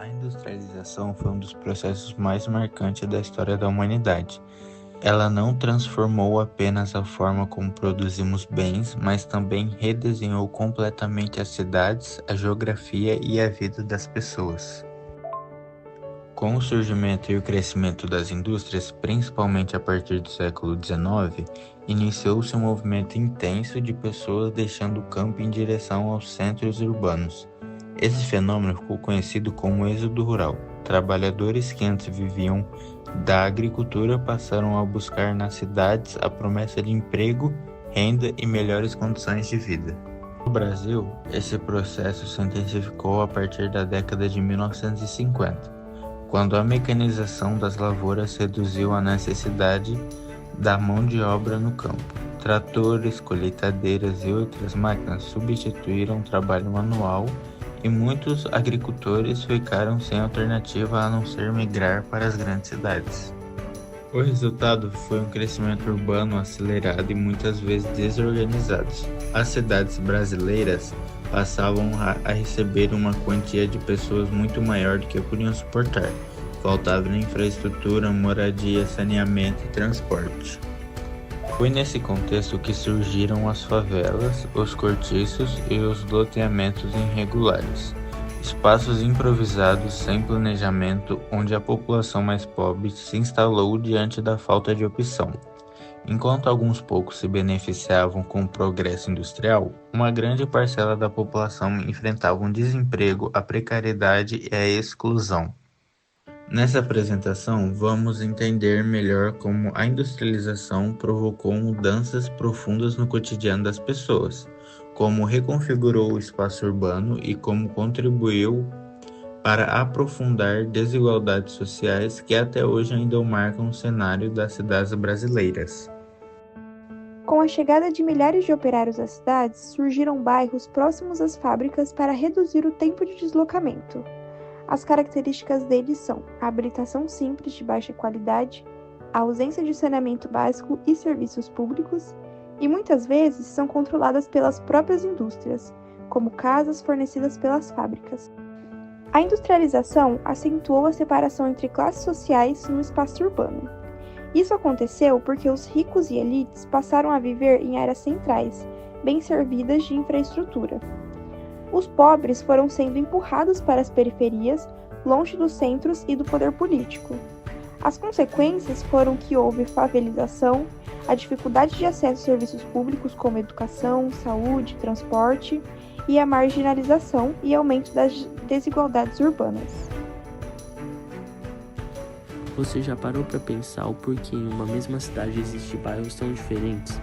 A industrialização foi um dos processos mais marcantes da história da humanidade. Ela não transformou apenas a forma como produzimos bens, mas também redesenhou completamente as cidades, a geografia e a vida das pessoas. Com o surgimento e o crescimento das indústrias, principalmente a partir do século XIX, iniciou-se um movimento intenso de pessoas deixando o campo em direção aos centros urbanos. Esse fenômeno ficou conhecido como êxodo rural. Trabalhadores que antes viviam da agricultura passaram a buscar nas cidades a promessa de emprego, renda e melhores condições de vida. No Brasil, esse processo se intensificou a partir da década de 1950, quando a mecanização das lavouras reduziu a necessidade da mão de obra no campo. Tratores, colheitadeiras e outras máquinas substituíram o trabalho manual e muitos agricultores ficaram sem alternativa a não ser migrar para as grandes cidades. O resultado foi um crescimento urbano acelerado e muitas vezes desorganizado. As cidades brasileiras passavam a receber uma quantia de pessoas muito maior do que podiam suportar. Faltava infraestrutura, moradia, saneamento e transporte. Foi nesse contexto que surgiram as favelas, os cortiços e os loteamentos irregulares, espaços improvisados sem planejamento onde a população mais pobre se instalou diante da falta de opção. Enquanto alguns poucos se beneficiavam com o progresso industrial, uma grande parcela da população enfrentava o desemprego, a precariedade e a exclusão. Nessa apresentação, vamos entender melhor como a industrialização provocou mudanças profundas no cotidiano das pessoas, como reconfigurou o espaço urbano e como contribuiu para aprofundar desigualdades sociais que até hoje ainda marcam o cenário das cidades brasileiras. Com a chegada de milhares de operários às cidades, surgiram bairros próximos às fábricas para reduzir o tempo de deslocamento. As características deles são a habilitação simples de baixa qualidade, a ausência de saneamento básico e serviços públicos, e muitas vezes são controladas pelas próprias indústrias, como casas fornecidas pelas fábricas. A industrialização acentuou a separação entre classes sociais no espaço urbano. Isso aconteceu porque os ricos e elites passaram a viver em áreas centrais, bem servidas de infraestrutura. Os pobres foram sendo empurrados para as periferias, longe dos centros e do poder político. As consequências foram que houve favelização, a dificuldade de acesso a serviços públicos como educação, saúde, transporte, e a marginalização e aumento das desigualdades urbanas. Você já parou para pensar o porquê em uma mesma cidade existem bairros tão diferentes?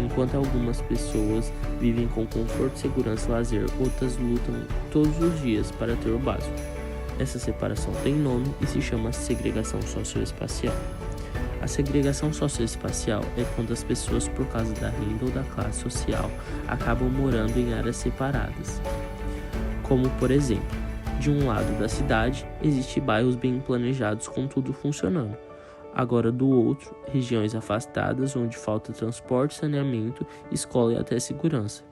Enquanto algumas pessoas vivem com conforto, segurança e lazer, outras lutam todos os dias para ter o básico. Essa separação tem nome e se chama segregação socioespacial. A segregação socioespacial é quando as pessoas, por causa da renda ou da classe social, acabam morando em áreas separadas. Como, por exemplo, de um lado da cidade, existem bairros bem planejados com tudo funcionando. Agora do outro, regiões afastadas onde falta transporte, saneamento, escola e até segurança.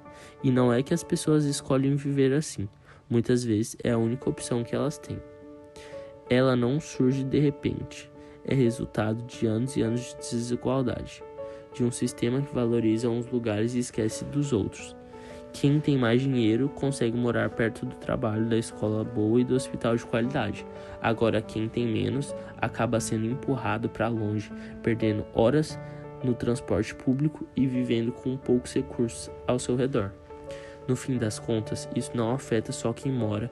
E não é que as pessoas escolhem viver assim, muitas vezes é a única opção que elas têm. Ela não surge de repente, é resultado de anos e anos de desigualdade, de um sistema que valoriza uns lugares e esquece dos outros. Quem tem mais dinheiro consegue morar perto do trabalho, da escola boa e do hospital de qualidade. Agora quem tem menos acaba sendo empurrado para longe, perdendo horas no transporte público e vivendo com poucos recursos ao seu redor. No fim das contas, isso não afeta só quem mora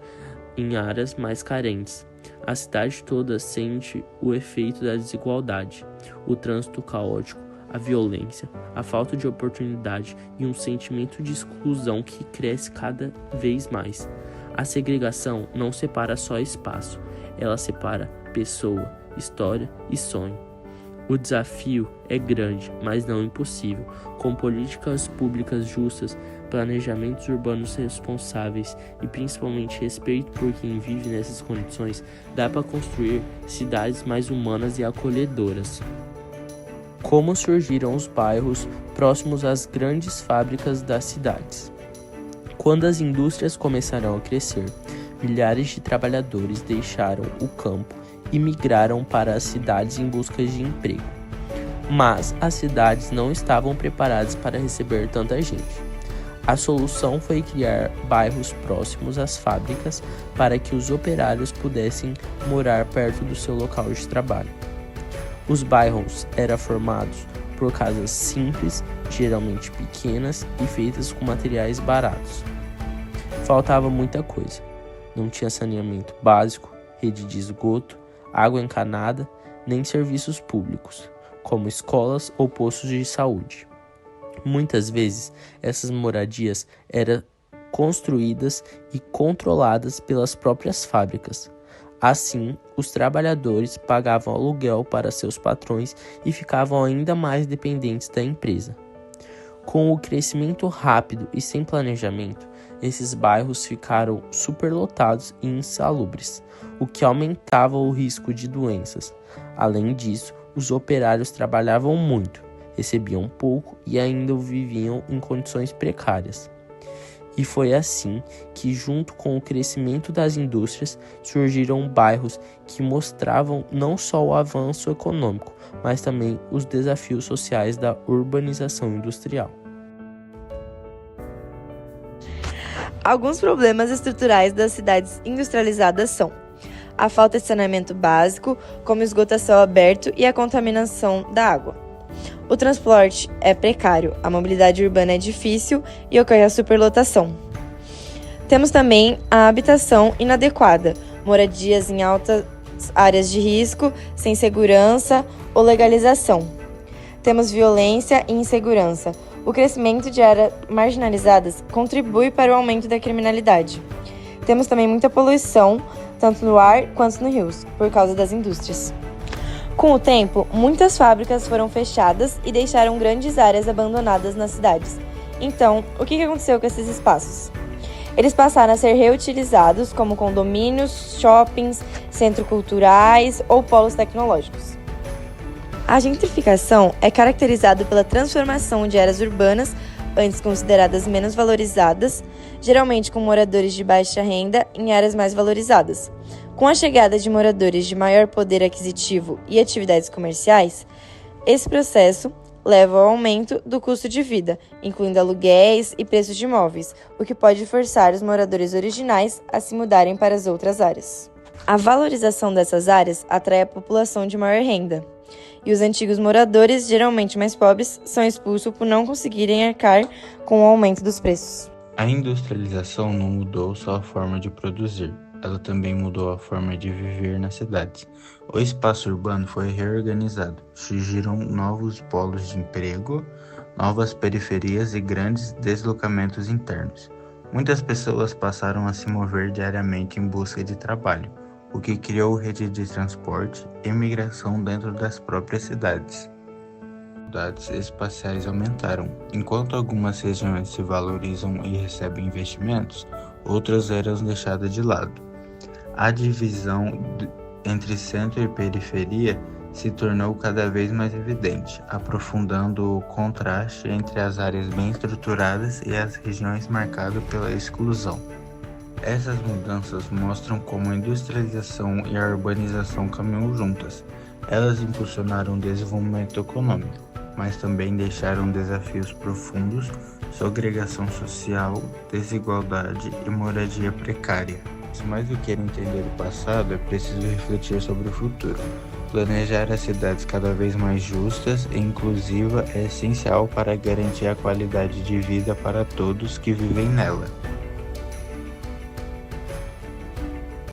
em áreas mais carentes. A cidade toda sente o efeito da desigualdade, o trânsito caótico, a violência, a falta de oportunidade e um sentimento de exclusão que cresce cada vez mais. A segregação não separa só espaço, ela separa pessoa, história e sonho. O desafio é grande, mas não impossível. Com políticas públicas justas, planejamentos urbanos responsáveis e principalmente respeito por quem vive nessas condições, dá para construir cidades mais humanas e acolhedoras. Como surgiram os bairros próximos às grandes fábricas das cidades? Quando as indústrias começaram a crescer, milhares de trabalhadores deixaram o campo e migraram para as cidades em busca de emprego. Mas as cidades não estavam preparadas para receber tanta gente. A solução foi criar bairros próximos às fábricas para que os operários pudessem morar perto do seu local de trabalho. Os bairros eram formados por casas simples, geralmente pequenas e feitas com materiais baratos. Faltava muita coisa. Não tinha saneamento básico, rede de esgoto, água encanada, nem serviços públicos, como escolas ou postos de saúde. Muitas vezes, essas moradias eram construídas e controladas pelas próprias fábricas. Assim, os trabalhadores pagavam aluguel para seus patrões e ficavam ainda mais dependentes da empresa. Com o crescimento rápido e sem planejamento, esses bairros ficaram superlotados e insalubres, o que aumentava o risco de doenças. Além disso, os operários trabalhavam muito, recebiam pouco e ainda viviam em condições precárias. E foi assim que, junto com o crescimento das indústrias, surgiram bairros que mostravam não só o avanço econômico, mas também os desafios sociais da urbanização industrial. Alguns problemas estruturais das cidades industrializadas são a falta de saneamento básico, como esgoto a céu aberto e a contaminação da água. O transporte é precário, a mobilidade urbana é difícil e ocorre a superlotação. Temos também a habitação inadequada, moradias em altas áreas de risco, sem segurança ou legalização. Temos violência e insegurança. O crescimento de áreas marginalizadas contribui para o aumento da criminalidade. Temos também muita poluição, tanto no ar quanto nos rios, por causa das indústrias. Com o tempo, muitas fábricas foram fechadas e deixaram grandes áreas abandonadas nas cidades. Então, o que aconteceu com esses espaços? Eles passaram a ser reutilizados como condomínios, shoppings, centros culturais ou polos tecnológicos. A gentrificação é caracterizada pela transformação de áreas urbanas, antes consideradas menos valorizadas, geralmente com moradores de baixa renda, em áreas mais valorizadas. Com a chegada de moradores de maior poder aquisitivo e atividades comerciais, esse processo leva ao aumento do custo de vida, incluindo aluguéis e preços de imóveis, o que pode forçar os moradores originais a se mudarem para as outras áreas. A valorização dessas áreas atrai a população de maior renda, e os antigos moradores, geralmente mais pobres, são expulsos por não conseguirem arcar com o aumento dos preços. A industrialização não mudou só a forma de produzir, ela também mudou a forma de viver nas cidades. O espaço urbano foi reorganizado, surgiram novos polos de emprego, novas periferias e grandes deslocamentos internos. Muitas pessoas passaram a se mover diariamente em busca de trabalho, o que criou rede de transporte e migração dentro das próprias cidades. As cidades espaciais aumentaram. Enquanto algumas regiões se valorizam e recebem investimentos, outras eram deixadas de lado. A divisão entre centro e periferia se tornou cada vez mais evidente, aprofundando o contraste entre as áreas bem estruturadas e as regiões marcadas pela exclusão. Essas mudanças mostram como a industrialização e a urbanização caminham juntas. Elas impulsionaram o desenvolvimento econômico, mas também deixaram desafios profundos, segregação social, desigualdade e moradia precária. Mais do que entender o passado, é preciso refletir sobre o futuro. Planejar as cidades cada vez mais justas e inclusivas é essencial para garantir a qualidade de vida para todos que vivem nela.